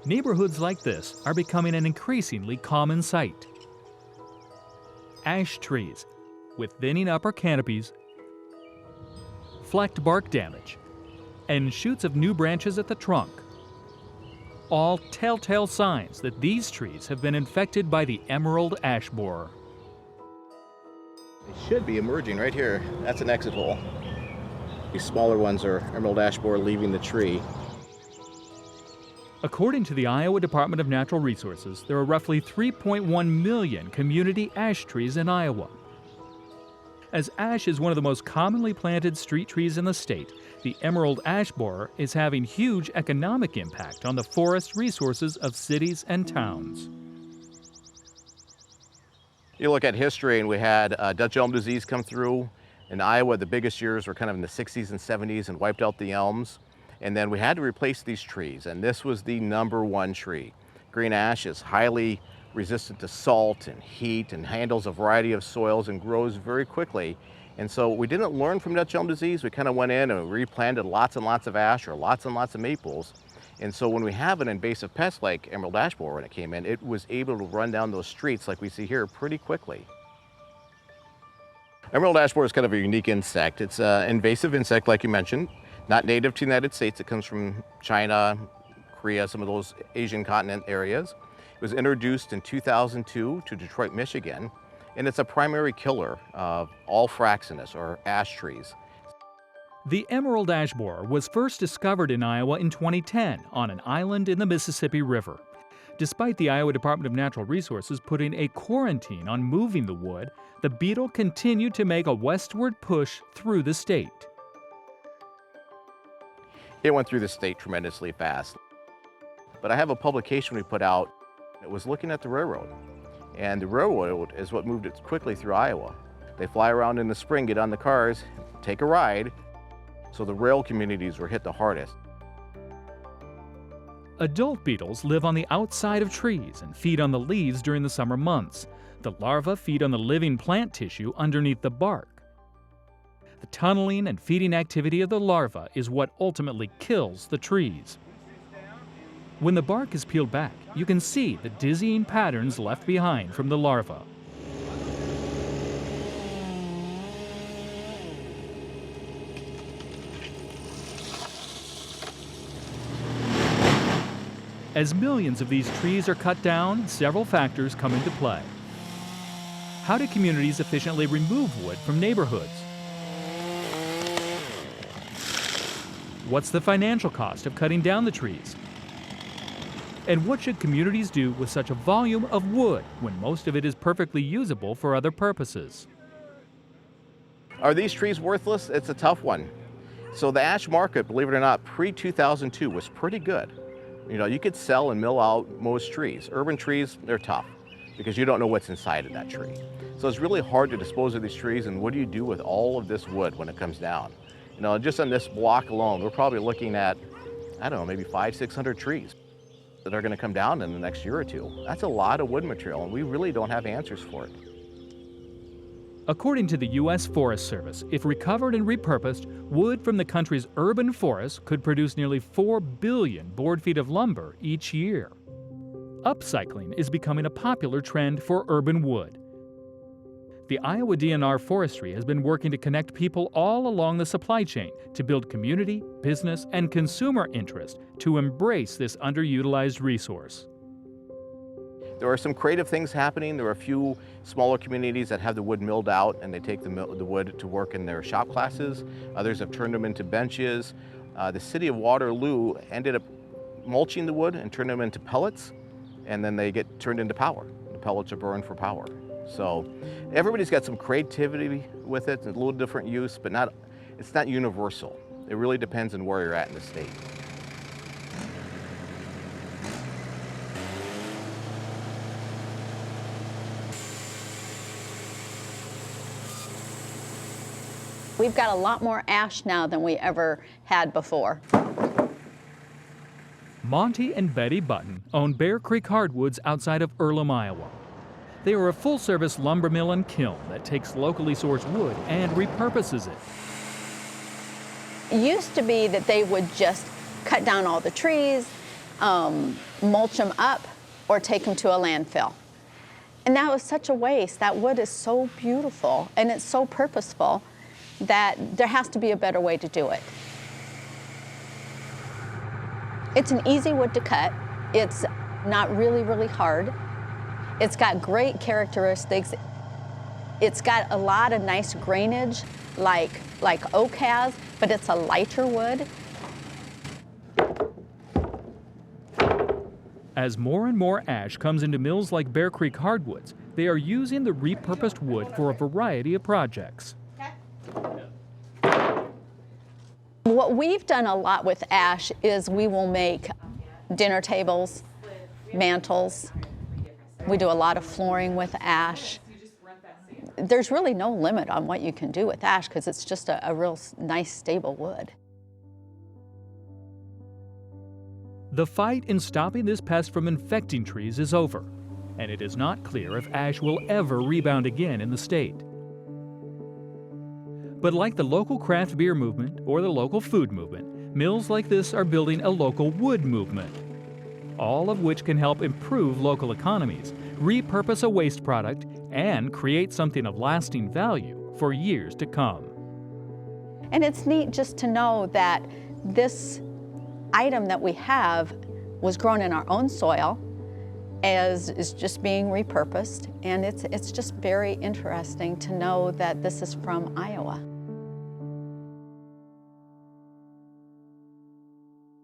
Neighborhoods like this are becoming an increasingly common sight. Ash trees with thinning upper canopies, flecked bark damage, and shoots of new branches at the trunk. All telltale signs that these trees have been infected by the emerald ash borer. It should be emerging right here. That's an exit hole. These smaller ones are emerald ash borer leaving the tree. According to the Iowa Department of Natural Resources, there are roughly 3.1 million community ash trees in Iowa. As ash is one of the most commonly planted street trees in the state, the emerald ash borer is having huge economic impact on the forest resources of cities and towns. You look at history, and we had Dutch elm disease come through. In Iowa, the biggest years were kind of in the 60s and 70s and wiped out the elms. And then we had to replace these trees, and this was the #1 tree. Green ash is highly resistant to salt and heat and handles a variety of soils and grows very quickly. And so we didn't learn from Dutch elm disease. We kind of went in and replanted lots and lots of ash or lots and lots of maples. And so when we have an invasive pest like emerald ash borer when it came in, it was able to run down those streets like we see here pretty quickly. Emerald ash borer is kind of a unique insect. It's an invasive insect, like you mentioned. Not native to the United States. It comes from China, Korea, some of those Asian continent areas. It was introduced in 2002 to Detroit, Michigan, and it's a primary killer of all fraxinus, or ash trees. The emerald ash borer was first discovered in Iowa in 2010 on an island in the Mississippi River. Despite the Iowa Department of Natural Resources putting a quarantine on moving the wood, the beetle continued to make a westward push through the state. It went through the state tremendously fast. But I have a publication we put out that was looking at the railroad. And the railroad is what moved it quickly through Iowa. They fly around in the spring, get on the cars, take a ride. So the rail communities were hit the hardest. Adult beetles live on the outside of trees and feed on the leaves during the summer months. The larvae feed on the living plant tissue underneath the bark. The tunneling and feeding activity of the larva is what ultimately kills the trees. When the bark is peeled back, you can see the dizzying patterns left behind from the larva. As millions of these trees are cut down, several factors come into play. How do communities efficiently remove wood from neighborhoods? What's the financial cost of cutting down the trees? And what should communities do with such a volume of wood when most of it is perfectly usable for other purposes? Are these trees worthless? It's a tough one. So the ash market, believe it or not, pre-2002 was pretty good. You know, you could sell and mill out most trees. Urban trees, they're tough because you don't know what's inside of that tree. So it's really hard to dispose of these trees, and what do you do with all of this wood when it comes down? You know, just on this block alone, we're probably looking at, I don't know, maybe 500-600 trees that are going to come down in the next year or two. That's a lot of wood material, and we really don't have answers for it. According to the U.S. Forest Service, if recovered and repurposed, wood from the country's urban forests could produce nearly 4 billion board feet of lumber each year. Upcycling is becoming a popular trend for urban wood. The Iowa DNR Forestry has been working to connect people all along the supply chain to build community, business, and consumer interest to embrace this underutilized resource. There are some creative things happening. There are a few smaller communities that have the wood milled out, and they take the wood to work in their shop classes. Others have turned them into benches. The city of Waterloo ended up mulching the wood and turned them into pellets, and then they get turned into power. The pellets are burned for power. So everybody's got some creativity with it, a little different use, but it's not universal. It really depends on where you're at in the state. We've got a lot more ash now than we ever had before. Monty and Betty Button own Bear Creek Hardwoods outside of Earlham, Iowa. They are a full-service lumber mill and kiln that takes locally sourced wood and repurposes it. It used to be that they would just cut down all the trees mulch them up, or take them to a landfill. And that was such a waste. That wood is so beautiful and it's so purposeful that there has to be a better way to do it. It's an easy wood to cut. It's not really, really hard. It's got great characteristics. It's got a lot of nice grainage like oak has, but it's a lighter wood. As more and more ash comes into mills like Bear Creek Hardwoods, they are using the repurposed wood for a variety of projects. What we've done a lot with ash is we will make dinner tables, mantles. We do a lot of flooring with ash. There's really no limit on what you can do with ash because it's just a real nice, stable wood. The fight in stopping this pest from infecting trees is over, and it is not clear if ash will ever rebound again in the state. But like the local craft beer movement or the local food movement, mills like this are building a local wood movement, all of which can help improve local economies, repurpose a waste product, and create something of lasting value for years to come. And it's neat just to know that this item that we have was grown in our own soil, is just being repurposed, and it's just very interesting to know that this is from Iowa.